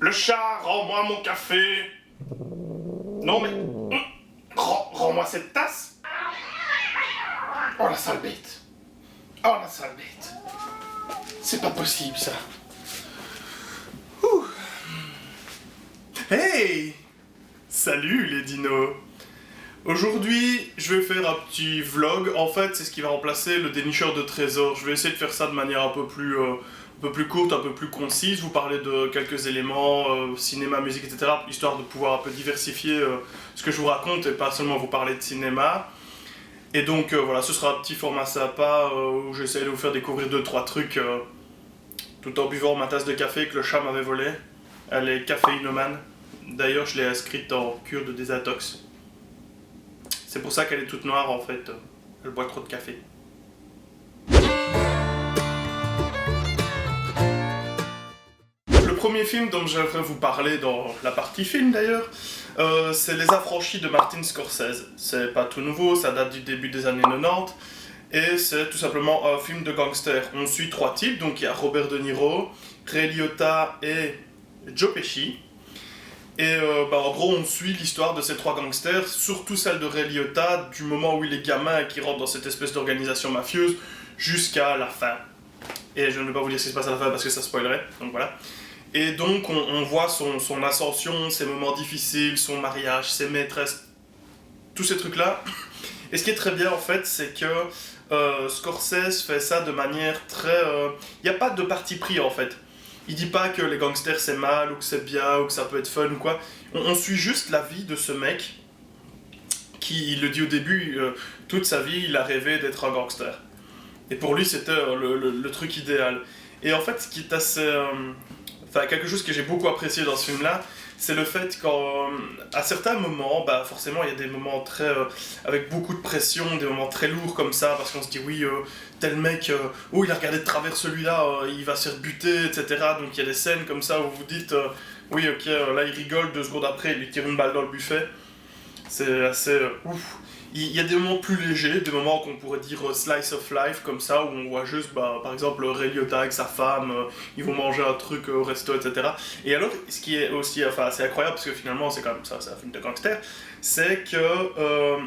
Le chat, rends-moi mon café. Non mais... Rends-moi cette tasse. Oh la sale bête. Oh la sale bête. C'est pas possible ça. Ouh. Hey! Salut les dinos. Aujourd'hui, je vais faire un petit vlog. En fait, c'est ce qui va remplacer le dénicheur de trésors. Je vais essayer de faire ça de manière un peu plus courte, un peu plus concise. Vous parler de quelques éléments, cinéma, musique, etc. Histoire de pouvoir un peu diversifier ce que je vous raconte et pas seulement vous parler de cinéma. Et donc voilà, ce sera un petit format sympa où j'essaie de vous faire découvrir 2-3 trucs tout en buvant ma tasse de café que le chat m'avait volé. Elle est caféinomane. D'ailleurs, je l'ai inscrite en cure de désintox. C'est pour ça qu'elle est toute noire en fait. Elle boit trop de café. Le premier film dont j'aimerais vous parler dans la partie film d'ailleurs, c'est Les Affranchis de Martin Scorsese. C'est pas tout nouveau, ça date du début des années 90. Et c'est tout simplement un film de gangster. On suit 3 types, donc il y a Robert De Niro, Ray Liotta et Joe Pesci. Et en gros, on suit l'histoire de ces 3 gangsters, surtout celle de Ray Liotta, du moment où il est gamin et qu'il rentre dans cette espèce d'organisation mafieuse, jusqu'à la fin. Et je ne vais pas vous dire ce qui se passe à la fin parce que ça spoilerait, donc voilà. Et donc, on voit son ascension, ses moments difficiles, son mariage, ses maîtresses, tous ces trucs-là. Et ce qui est très bien, en fait, c'est que Scorsese fait ça de manière très... Il n'y a pas de parti pris, en fait. Il dit pas que les gangsters c'est mal, ou que c'est bien, ou que ça peut être fun ou quoi. On suit juste la vie de ce mec qui, il le dit au début, toute sa vie il a rêvé d'être un gangster. Et pour lui c'était le truc idéal. Et en fait ce qui est assez... Enfin quelque chose que j'ai beaucoup apprécié dans ce film là, c'est le fait qu'à certains moments, bah forcément il y a des moments très... avec beaucoup de pression, des moments très lourds comme ça, parce qu'on se dit oui, tel mec, oh il a regardé de travers celui-là, il va se faire buter, etc. Donc il y a des scènes comme ça où vous dites, oui ok, là il rigole, 2 secondes après il lui tire une balle dans le buffet. C'est assez ouf. Il y a des moments plus légers, des moments qu'on pourrait dire slice of life, comme ça, où on voit juste, par exemple, Ray Liotta avec sa femme, ils vont manger un truc au resto, etc. Et alors, ce qui est aussi assez incroyable, parce que finalement, c'est quand même ça, c'est un film de gangster, c'est que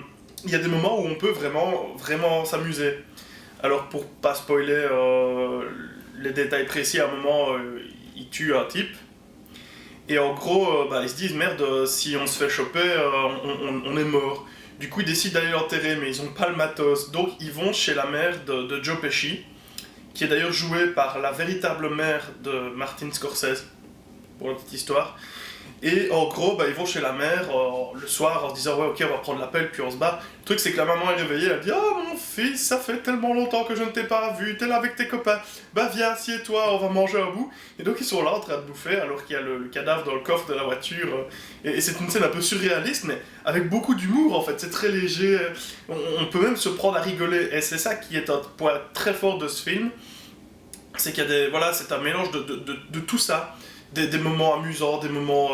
il y a des moments où on peut vraiment s'amuser. Alors, pour pas spoiler les détails précis, à un moment, il tue un type, et en gros, ils se disent, merde, si on se fait choper, on est mort. Du coup, ils décident d'aller l'enterrer, mais ils ont pas le matos. Donc, ils vont chez la mère de Joe Pesci, qui est d'ailleurs jouée par la véritable mère de Martin Scorsese, pour la petite histoire. Et en gros, ils vont chez la mère le soir en se disant « Ouais, ok, on va prendre l'appel, puis on se bat. » Le truc, c'est que la maman est réveillée, elle dit « Oh, mon fils, ça fait tellement longtemps que je ne t'ai pas vu, t'es là avec tes copains. Bah viens, assieds-toi, on va manger un bout. » Et donc, ils sont là en train de bouffer, alors qu'il y a le cadavre dans le coffre de la voiture. Et c'est une scène un peu surréaliste, mais avec beaucoup d'humour, en fait. C'est très léger. On peut même se prendre à rigoler. Et c'est ça qui est un point très fort de ce film. C'est qu'il y a des... Voilà, c'est un mélange de tout ça. Des moments amusants, des moments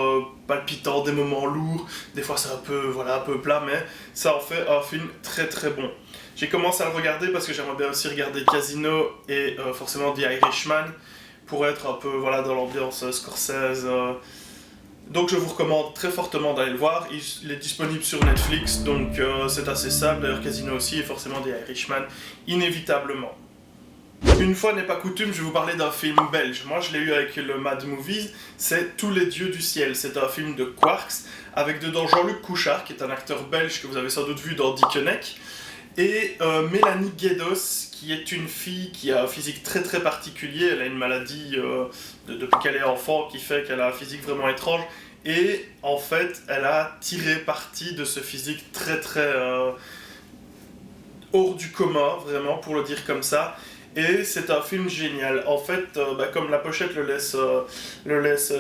palpitants, des moments lourds, des fois c'est un peu plat, mais ça en fait un film très très bon. J'ai commencé à le regarder parce que j'aimerais bien aussi regarder Casino et forcément The Irishman pour être un peu dans l'ambiance Scorsese. Donc je vous recommande très fortement d'aller le voir, il est disponible sur Netflix, donc c'est assez simple, d'ailleurs Casino aussi et forcément The Irishman, inévitablement. Une fois n'est pas coutume, je vais vous parler d'un film belge. Moi, je l'ai eu avec le Mad Movies, c'est Tous les dieux du ciel. C'est un film de Quarks, avec dedans Jean-Luc Couchard, qui est un acteur belge que vous avez sans doute vu dans Dickeneck, et Mélanie Guedos, qui est une fille qui a un physique très très particulier. Elle a une maladie depuis qu'elle est enfant qui fait qu'elle a un physique vraiment étrange. Et en fait, elle a tiré parti de ce physique très très hors du commun, vraiment, pour le dire comme ça. Et c'est un film génial. En fait, comme la pochette le laisse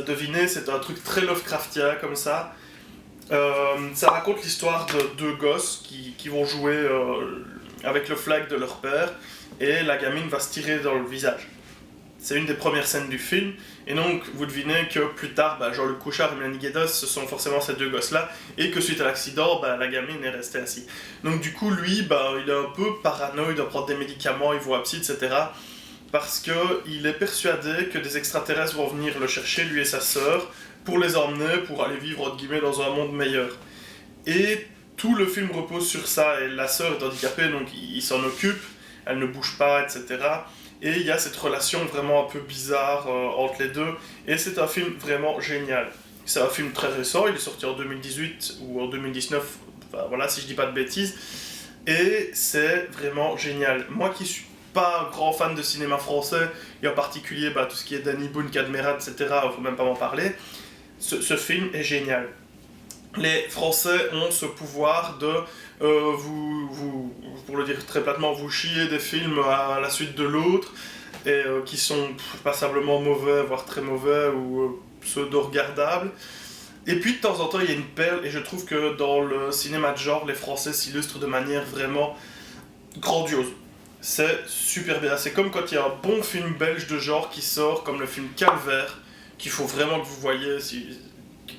deviner, c'est un truc très Lovecraftien comme ça. Ça raconte l'histoire de 2 gosses qui vont jouer avec le flag de leur père et la gamine va se tirer dans le visage. C'est une des premières scènes du film, et donc vous devinez que plus tard, Jean-Luc Couchard et Mélanie Guedos, ce sont forcément ces 2 gosses-là, et que suite à l'accident, la gamine est restée assise. Donc du coup, lui, il est un peu paranoïde, il doit prendre des médicaments, il voit psy, etc. parce qu'il est persuadé que des extraterrestres vont venir le chercher, lui et sa sœur, pour les emmener, pour aller vivre entre guillemets dans un monde meilleur. Et tout le film repose sur ça, et la sœur est handicapée, donc il s'en occupe, elle ne bouge pas, etc. Et il y a cette relation vraiment un peu bizarre entre les deux, et c'est un film vraiment génial. C'est un film très récent, il est sorti en 2018 ou en 2019, enfin voilà, si je dis pas de bêtises, et c'est vraiment génial. Moi qui suis pas un grand fan de cinéma français, et en particulier tout ce qui est Danny Boone, Cadmerat, etc., faut même pas m'en parler, ce film est génial. Les Français ont ce pouvoir de, pour le dire très platement, vous chier des films à la suite de l'autre, et qui sont passablement mauvais, voire très mauvais, ou pseudo-regardables. Et puis de temps en temps, il y a une perle, et je trouve que dans le cinéma de genre, les Français s'illustrent de manière vraiment grandiose. C'est super bien. C'est comme quand il y a un bon film belge de genre qui sort, comme le film Calvaire, qu'il faut vraiment que vous voyez,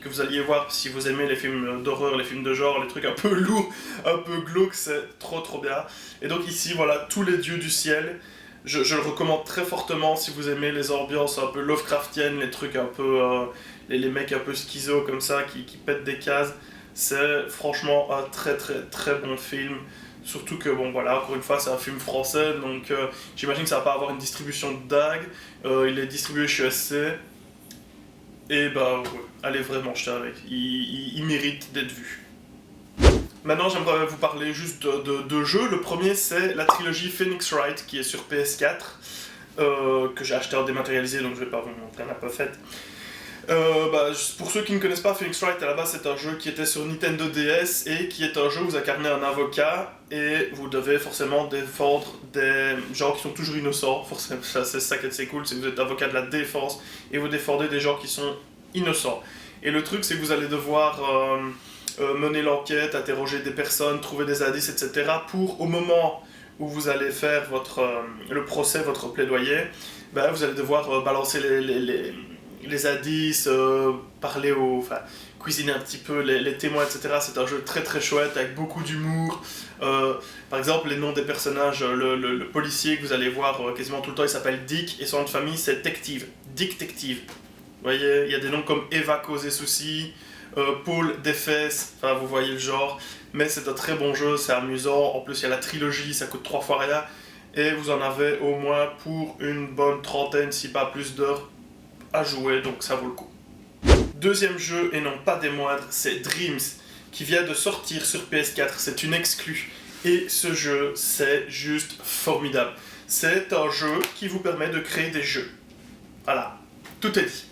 que vous alliez voir si vous aimez les films d'horreur, les films de genre, les trucs un peu lourds, un peu glauques, c'est trop bien. Et donc ici, voilà, tous les dieux du ciel. Je le recommande très fortement si vous aimez les ambiances un peu Lovecraftiennes, les trucs un peu... les mecs un peu schizo comme ça, qui pètent des cases. C'est franchement un très bon film. Surtout que, bon voilà, encore une fois, c'est un film français, donc j'imagine que ça va pas avoir une distribution de dingue. Il est distribué chez SC. Et ouais, allez vraiment jeter avec. Il mérite d'être vu. Maintenant, j'aimerais vous parler juste de deux jeux. Le premier, c'est la trilogie Phoenix Wright, qui est sur PS4, que j'ai acheté en dématérialisé, donc je vais pas vous montrer la pochette. Pour ceux qui ne connaissent pas, Phoenix Wright à la base c'est un jeu qui était sur Nintendo DS et qui est un jeu où vous incarnez un avocat et vous devez forcément défendre des gens qui sont toujours innocents. Forcément, c'est ça qui est assez cool, c'est que vous êtes avocat de la défense et vous défendez des gens qui sont innocents. Et le truc c'est que vous allez devoir mener l'enquête, interroger des personnes, trouver des indices, etc. pour au moment où vous allez faire le procès, votre plaidoyer, vous allez devoir balancer les indices, cuisiner un petit peu les témoins, etc. C'est un jeu très chouette, avec beaucoup d'humour. Par exemple, les noms des personnages, le policier que vous allez voir quasiment tout le temps, il s'appelle Dick, et son nom de famille c'est Tective, Dick Tective. Vous voyez, il y a des noms comme Eva Causé Souci, Paul Desfesses, enfin vous voyez le genre. Mais c'est un très bon jeu, c'est amusant, en plus il y a la trilogie, ça coûte 3 fois rien, et vous en avez au moins pour une bonne trentaine, si pas plus d'heures à jouer, donc ça vaut le coup. Deuxième jeu, et non pas des moindres, c'est Dreams, qui vient de sortir sur PS4, c'est une exclue. Et ce jeu, c'est juste formidable. C'est un jeu qui vous permet de créer des jeux. Voilà, tout est dit.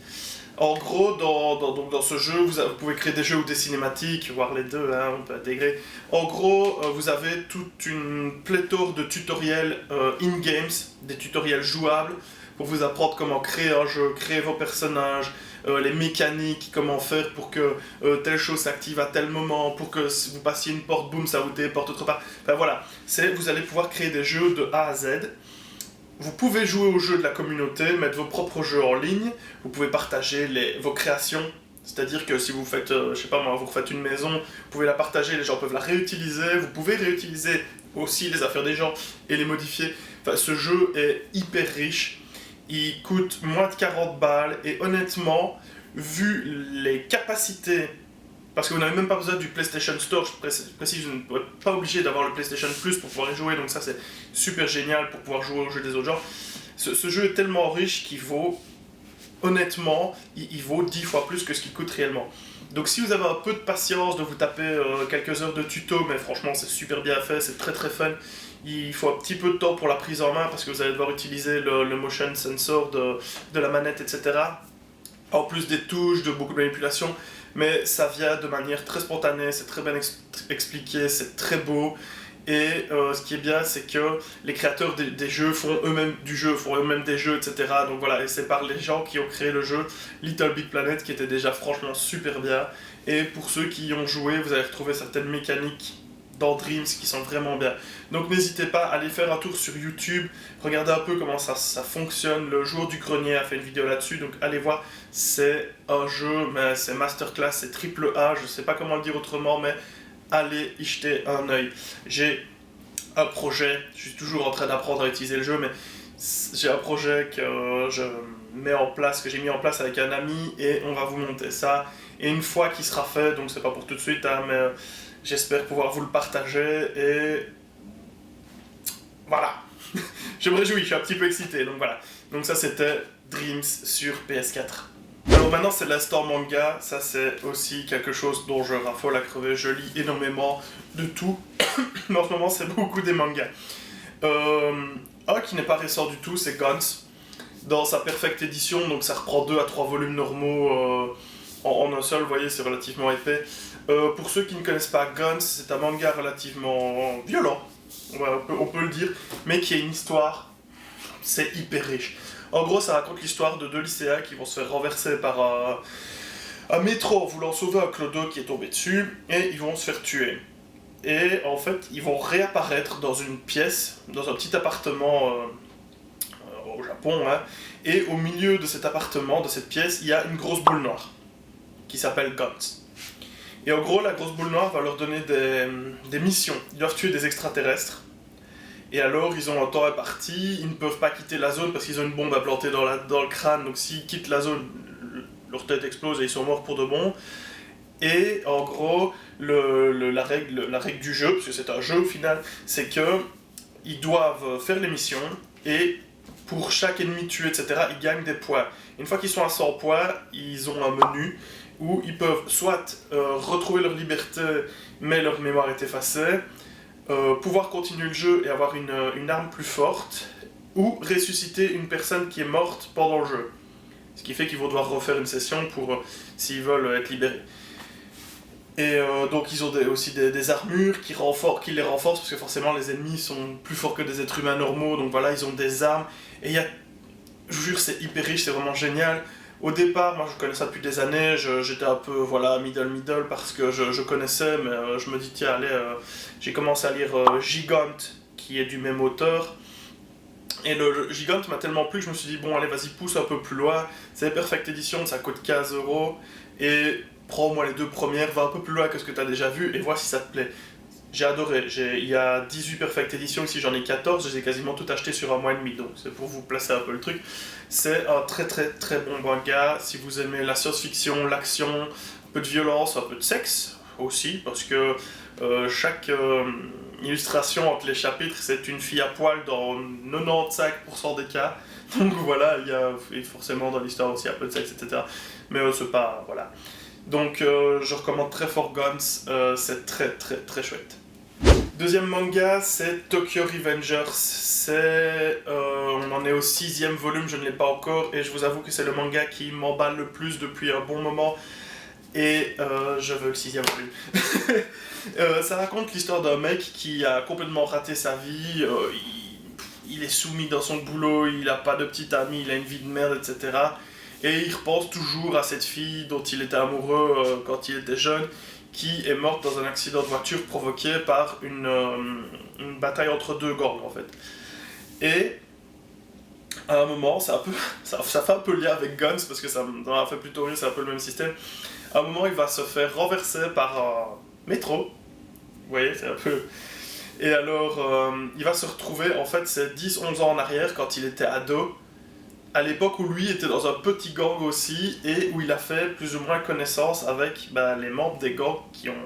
En gros, dans ce jeu, vous pouvez créer des jeux ou des cinématiques, voire les deux, hein, on peut intégrer. En gros, vous avez toute une pléthore de tutoriels in-games, des tutoriels jouables, pour vous apprendre comment créer un jeu, créer vos personnages, les mécaniques, comment faire pour que telle chose s'active à tel moment, pour que si vous passiez une porte, boum, ça vous téléporte autre part. Enfin voilà, vous allez pouvoir créer des jeux de A à Z. Vous pouvez jouer aux jeux de la communauté, mettre vos propres jeux en ligne, vous pouvez partager vos créations, c'est-à-dire que si vous faites, je sais pas moi, vous refaites une maison, vous pouvez la partager, les gens peuvent la réutiliser, vous pouvez réutiliser aussi les affaires des gens et les modifier. Enfin, ce jeu est hyper riche, il coûte moins de 40 balles, et honnêtement, vu les capacités, parce que vous n'avez même pas besoin du PlayStation Store, je précise, vous n'êtes pas obligé d'avoir le PlayStation Plus pour pouvoir y jouer, donc ça c'est super génial pour pouvoir jouer aux jeux des autres genres. Ce jeu est tellement riche qu'il vaut, honnêtement, il vaut 10 fois plus que ce qu'il coûte réellement. Donc si vous avez un peu de patience de vous taper quelques heures de tuto, mais franchement c'est super bien fait, c'est très fun. Il faut un petit peu de temps pour la prise en main parce que vous allez devoir utiliser le motion sensor de la manette, etc. En plus des touches, de beaucoup de manipulations. Mais ça vient de manière très spontanée, c'est très bien expliqué, c'est très beau. Et ce qui est bien, c'est que les créateurs des jeux font eux-mêmes des jeux, etc. Donc voilà, et c'est par les gens qui ont créé le jeu Little Big Planet, qui était déjà franchement super bien. Et pour ceux qui y ont joué, vous allez retrouver certaines mécaniques dans Dreams qui sont vraiment bien. Donc n'hésitez pas à aller faire un tour sur YouTube, regardez un peu comment ça fonctionne. Le Jour du Grenier a fait une vidéo là-dessus, donc allez voir. C'est un jeu, mais c'est masterclass, c'est triple A, je sais pas comment le dire autrement, mais allez y jeter un œil. J'ai un projet, je suis toujours en train d'apprendre à utiliser le jeu, mais j'ai un projet que que j'ai mis en place avec un ami, et on va vous monter ça. Et une fois qu'il sera fait, donc c'est pas pour tout de suite, hein, mais j'espère pouvoir vous le partager, et voilà. Je me réjouis, je suis un petit peu excité, donc voilà. Donc ça c'était Dreams sur PS4. Alors maintenant c'est l'Astor Manga, ça c'est aussi quelque chose dont je raffole à crever, je lis énormément de tout, mais en ce moment c'est beaucoup des mangas. Un qui n'est pas récent du tout, c'est Guns, dans sa Perfect Edition, donc ça reprend 2 à 3 volumes normaux en un seul, vous voyez c'est relativement épais. Pour ceux qui ne connaissent pas Guns, c'est un manga relativement violent, ouais, on peut le dire, mais qui a une histoire, c'est hyper riche. En gros, ça raconte l'histoire de 2 lycéens qui vont se faire renverser par un métro en voulant sauver un clodo qui est tombé dessus, et ils vont se faire tuer. Et en fait, ils vont réapparaître dans une pièce, dans un petit appartement au Japon, hein, et au milieu de cet appartement, de cette pièce, il y a une grosse boule noire, qui s'appelle Guns. Et en gros, la grosse boule noire va leur donner des missions. Ils doivent tuer des extraterrestres. Et alors, ils ont un temps imparti, ils ne peuvent pas quitter la zone parce qu'ils ont une bombe à planter dans le crâne, donc s'ils quittent la zone, leur tête explose et ils sont morts pour de bon. Et en gros, la règle du jeu, parce que c'est un jeu au final, c'est que ils doivent faire les missions, et pour chaque ennemi tué, etc., ils gagnent des points. Une fois qu'ils sont à 100 points, ils ont un menu où ils peuvent soit retrouver leur liberté, mais leur mémoire est effacée, pouvoir continuer le jeu et avoir une arme plus forte, ou ressusciter une personne qui est morte pendant le jeu. Ce qui fait qu'ils vont devoir refaire une session pour s'ils veulent être libérés. Et donc ils ont aussi des armures qui les renforcent, parce que forcément les ennemis sont plus forts que des êtres humains normaux, donc voilà, ils ont des armes. Et je vous jure, c'est hyper riche, c'est vraiment génial. Au départ, moi je connais ça depuis des années, j'étais un peu voilà, middle parce que je connaissais, mais je me dis tiens allez, j'ai commencé à lire Gigant, qui est du même auteur. Et le Gigant m'a tellement plu que je me suis dit bon allez vas-y pousse un peu plus loin, c'est Perfect Edition, ça coûte 15€, et prends-moi les 2 premières, va un peu plus loin que ce que tu as déjà vu et vois si ça te plaît. J'ai adoré, il y a 18 Perfect Edition, ici j'en ai 14, je les ai quasiment toutes achetées sur un mois et demi, donc c'est pour vous placer un peu le truc. C'est un très bon manga, si vous aimez la science-fiction, l'action, un peu de violence, un peu de sexe aussi, parce que chaque illustration entre les chapitres, c'est une fille à poil dans 95% des cas, donc voilà, il y a forcément dans l'histoire aussi un peu de sexe, etc. Mais c'est pas, voilà. Donc je recommande très fort Guns, c'est très chouette. Deuxième manga, c'est Tokyo Revengers. On en est au 6e volume, je ne l'ai pas encore, et je vous avoue que c'est le manga qui m'emballe le plus depuis un bon moment, et je veux le 6e volume. Ça raconte l'histoire d'un mec qui a complètement raté sa vie, il est soumis dans son boulot, il n'a pas de petite amie, il a une vie de merde, etc. Et il repense toujours à cette fille dont il était amoureux quand il était jeune, qui est morte dans un accident de voiture provoqué par une bataille entre 2 gangs en fait. Et à un moment, ça fait un peu lien avec Guns, parce que ça m'a fait plutôt rire, c'est un peu le même système. À un moment, il va se faire renverser par un métro, vous voyez, c'est un peu... Et alors, il va se retrouver, en fait, c'est 10-11 ans en arrière, quand il était ado, à l'époque où lui était dans un petit gang aussi, et où il a fait plus ou moins connaissance avec les membres des gangs qui ont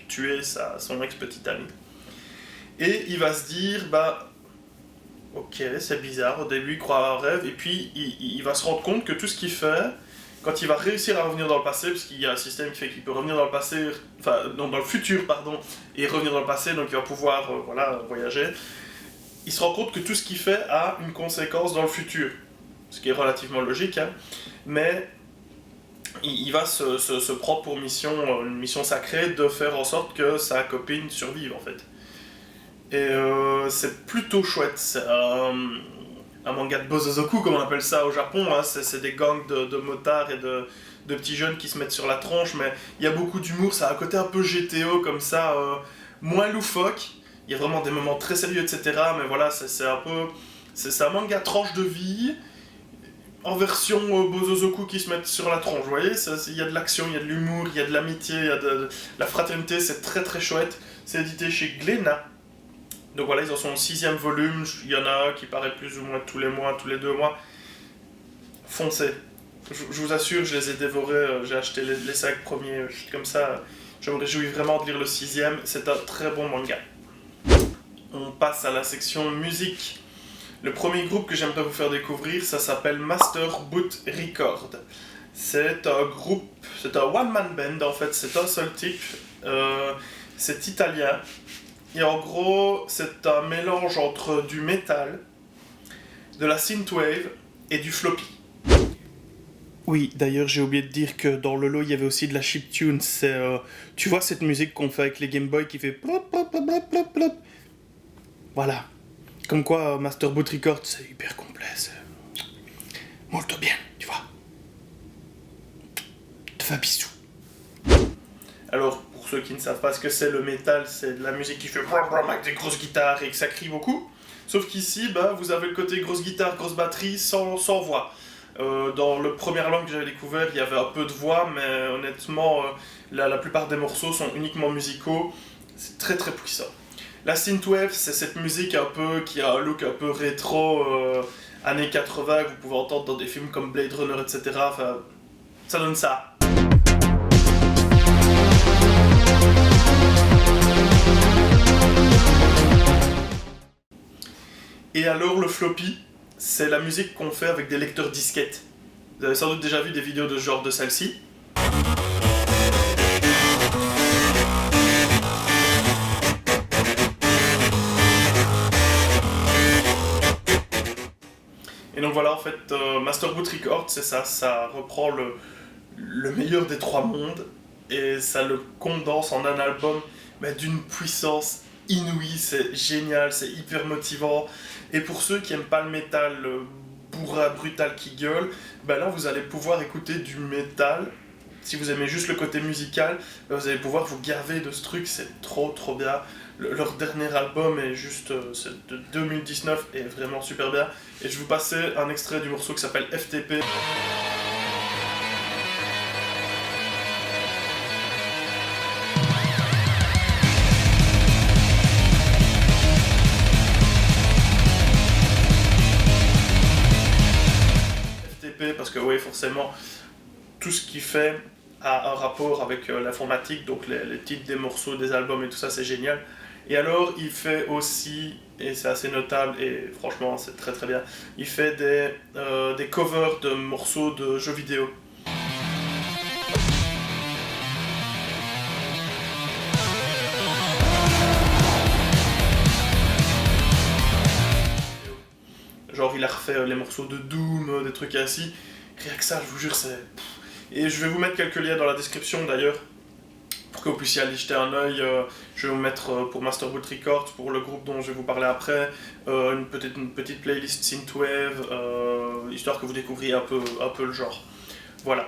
tué son ex-petite amie. Et il va se dire, ok, c'est bizarre, au début il croit à un rêve, et puis il va se rendre compte que tout ce qu'il fait, quand il va réussir à revenir dans le passé, parce qu'il y a un système qui fait qu'il peut revenir dans le passé, enfin dans le futur, pardon, et revenir dans le passé, donc il va pouvoir voyager, il se rend compte que tout ce qu'il fait a une conséquence dans le futur. Ce qui est relativement logique, hein. Mais il va se prendre pour mission, une mission sacrée, de faire en sorte que sa copine survive en fait. Et c'est plutôt chouette, c'est un manga de Bozozoku comme on appelle ça au Japon, hein. C'est des gangs de motards et de petits jeunes qui se mettent sur la tronche, mais il y a beaucoup d'humour, ça a un côté un peu GTO comme ça, moins loufoque, il y a vraiment des moments très sérieux, etc. Mais voilà, c'est un manga tranche de vie, en version Bozozoku qui se mettent sur la tronche, vous voyez, il y a de l'action, il y a de l'humour, il y a de l'amitié, il y a de la fraternité, c'est très chouette. C'est édité chez Glénat, Donc voilà, ils en sont au 6e volume, il y en a qui paraît plus ou moins tous les mois, tous les 2 mois. Foncez. Je vous assure, je les ai dévorés, j'ai acheté les 5 premiers, comme ça, je me réjouis vraiment de lire le 6e, c'est un très bon manga. On passe à la section musique. Le premier groupe que j'aimerais vous faire découvrir, ça s'appelle Master Boot Record. C'est un groupe, c'est un one-man band en fait, c'est un seul type, c'est italien. Et en gros, c'est un mélange entre du metal, de la synthwave et du floppy. Oui, d'ailleurs, j'ai oublié de dire que dans le lot, il y avait aussi de la chiptune. C'est, tu vois cette musique qu'on fait avec les Game Boy qui fait plop, plop, plop, plop, plop, plop. Voilà. Comme quoi, Master Boot Record, c'est hyper complet. C'est molto bien, tu vois. Te fais un bisou. Alors, pour ceux qui ne savent pas ce que c'est le métal, c'est de la musique qui fait avec des grosses guitares et que ça crie beaucoup. Sauf qu'ici, bah, vous avez le côté grosse guitare, grosse batterie, sans voix. Dans le premier album que j'avais découvert, il y avait un peu de voix, mais honnêtement, la plupart des morceaux sont uniquement musicaux. C'est très très puissant. La synthwave, c'est cette musique un peu qui a un look un peu rétro, années 80, que vous pouvez entendre dans des films comme Blade Runner, etc. Enfin, ça donne ça. Et alors le floppy, c'est la musique qu'on fait avec des lecteurs disquettes. Vous avez sans doute déjà vu des vidéos de ce genre de celle-ci. Et donc voilà, en fait, Master Boot Record, c'est ça, ça reprend le meilleur des 3 mondes et ça le condense en un album mais d'une puissance inouïe, c'est génial, c'est hyper motivant. Et pour ceux qui aiment pas le métal bourrin, brutal qui gueule, ben là vous allez pouvoir écouter du métal. Si vous aimez juste le côté musical, vous allez pouvoir vous gaver de ce truc, c'est trop trop bien. Leur dernier album est juste c'est de 2019 et vraiment super bien. Et je vais vous passer un extrait du morceau qui s'appelle FTP. Parce que oui, forcément, tout ce qu'il fait a un rapport avec l'informatique, donc les titres des morceaux, des albums et tout ça, c'est génial. Et alors, il fait aussi, et c'est assez notable, et franchement, c'est très très bien, il fait des covers de morceaux de jeux vidéo. Genre, il a refait les morceaux de Doom, des trucs ainsi. Rien que ça, je vous jure, c'est... Et je vais vous mettre quelques liens dans la description d'ailleurs, pour que vous puissiez aller jeter un œil. Je vais vous mettre pour Master Boot Records, pour le groupe dont je vais vous parler après, une petite playlist synthwave, histoire que vous découvriez un peu le genre. Voilà.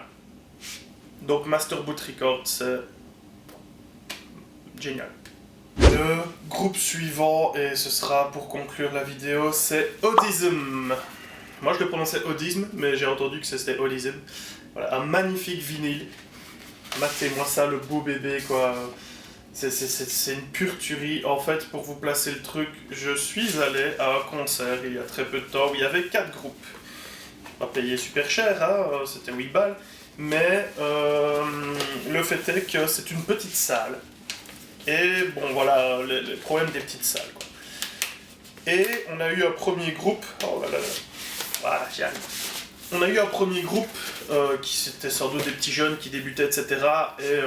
Donc Master Boot Records, c'est génial. Le groupe suivant, et ce sera pour conclure la vidéo, c'est Audism. Moi je le prononçais Audism, mais j'ai entendu que c'était Audism. Voilà, un magnifique vinyle. Matez-moi ça, le beau bébé, quoi. C'est une pure tuerie. En fait, pour vous placer le truc, je suis allé à un concert il y a très peu de temps où il y avait 4 groupes. Pas payé super cher, hein, c'était 8 balles. Mais le fait est que c'est une petite salle. Et bon, voilà, les problèmes des petites salles, quoi. Et on a eu un premier groupe. Oh là là là. Voilà, j'y arrive. On a eu un premier groupe qui c'était sans doute des petits jeunes qui débutaient, etc. Et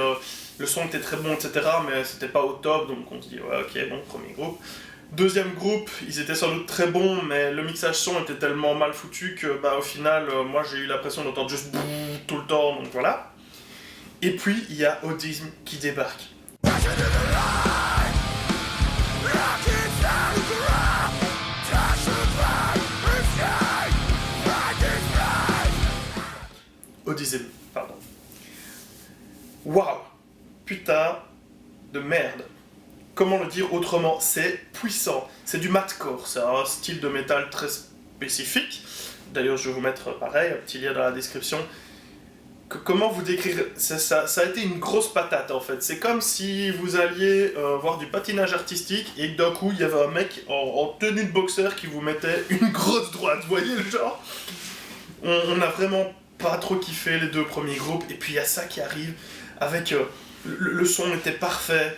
le son était très bon, etc. Mais c'était pas au top, donc on se dit, ouais, ok, bon, premier groupe. Deuxième groupe, ils étaient sans doute très bons, mais le mixage son était tellement mal foutu que, bah, au final, moi j'ai eu l'impression d'entendre juste tout le temps, donc voilà. Et puis, il y a Audism qui débarque. Audism, pardon. Waouh! Putain de merde. Comment le dire autrement? C'est puissant. C'est du mathcore. C'est un style de métal très spécifique. D'ailleurs, je vais vous mettre pareil, un petit lien dans la description. comment vous décrire ça a été une grosse patate en fait. C'est comme si vous alliez voir du patinage artistique et que d'un coup il y avait un mec en tenue de boxeur qui vous mettait une grosse droite. Vous voyez le genre? On a vraiment pas trop kiffé les deux premiers groupes et puis il y a ça qui arrive avec le son était parfait.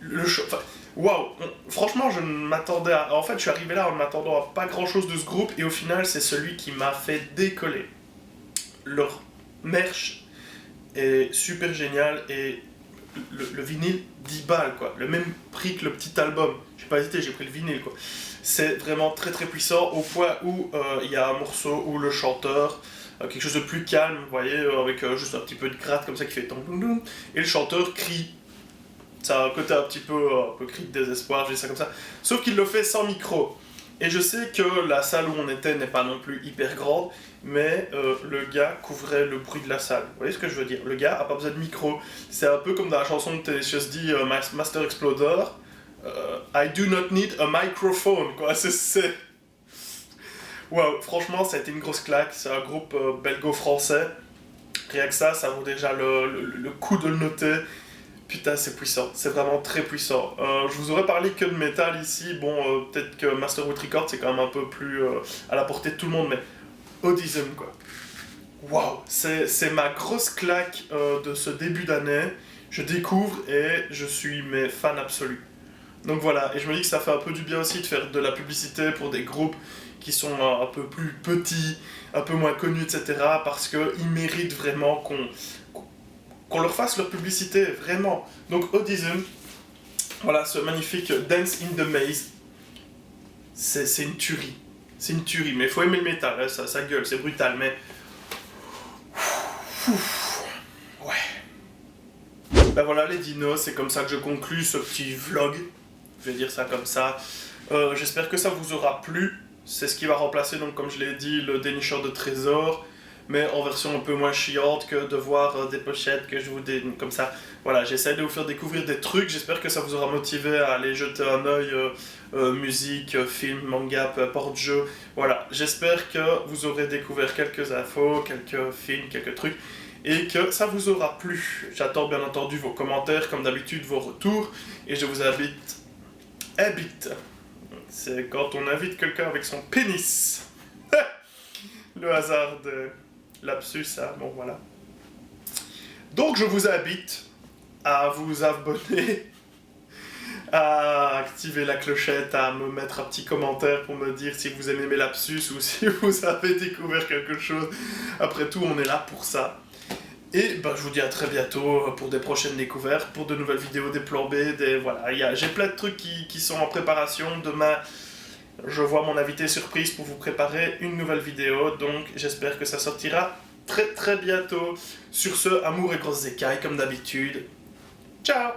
Enfin, waouh! Franchement, je ne m'attendais à. En fait, je suis arrivé là en ne m'attendant à pas grand chose de ce groupe et au final, c'est celui qui m'a fait décoller. Leur merch est super génial et le vinyle 10 balles quoi, le même prix que le petit album. J'ai pas hésité, j'ai pris le vinyle quoi. C'est vraiment très très puissant au point où il y a un morceau où le chanteur, quelque chose de plus calme, vous voyez, avec juste un petit peu de gratte comme ça qui fait tom tom tom, et le chanteur crie. Ça a un côté un peu cri de désespoir, je dis ça comme ça. Sauf qu'il le fait sans micro. Et je sais que la salle où on était n'est pas non plus hyper grande, mais le gars couvrait le bruit de la salle. Vous voyez ce que je veux dire? Le gars a pas besoin de micro. C'est un peu comme dans la chanson de Tenacious D, Master Exploder. I do not need a microphone, quoi. C'est... Waouh, franchement, ça a été une grosse claque. C'est un groupe belgo-français. Rien que ça vaut déjà le coup de le noter. Putain, c'est puissant, c'est vraiment très puissant. Je vous aurais parlé que de métal ici, bon, peut-être que Masterwood Records c'est quand même un peu plus à la portée de tout le monde, mais Audism quoi. Waouh, c'est ma grosse claque de ce début d'année. Je découvre et je suis mes fans absolus. Donc voilà, et je me dis que ça fait un peu du bien aussi de faire de la publicité pour des groupes qui sont un peu plus petits, un peu moins connus, etc. Parce qu'ils méritent vraiment qu'on leur fasse leur publicité, vraiment. Donc Audism, voilà, ce magnifique Dance in the Maze, c'est une tuerie. C'est une tuerie, mais il faut aimer le métal, hein, ça gueule, c'est brutal, mais... Ouais. Ben voilà les dinos, c'est comme ça que je conclus ce petit vlog. Je vais dire ça comme ça. J'espère que ça vous aura plu. C'est ce qui va remplacer, donc comme je l'ai dit, le dénicheur de trésors, mais en version un peu moins chiante que de voir des pochettes que je vous comme ça. Voilà, j'essaie de vous faire découvrir des trucs, j'espère que ça vous aura motivé à aller jeter un œil musique, film, manga, peu importe, jeu. Voilà, j'espère que vous aurez découvert quelques infos, quelques films, quelques trucs, et que ça vous aura plu. J'attends bien entendu vos commentaires, comme d'habitude, vos retours, et je vous invite... C'est quand on invite quelqu'un avec son pénis. Le hasard de lapsus, hein, bon voilà. Donc je vous invite à vous abonner, à activer la clochette, à me mettre un petit commentaire pour me dire si vous aimez mes lapsus ou si vous avez découvert quelque chose. Après tout, on est là pour ça. Et ben, je vous dis à très bientôt pour des prochaines découvertes, pour de nouvelles vidéos, des plans B, voilà. J'ai plein de trucs qui sont en préparation. Demain, je vois mon invité surprise pour vous préparer une nouvelle vidéo. Donc, j'espère que ça sortira très très bientôt. Sur ce, amour et grosses écailles comme d'habitude. Ciao!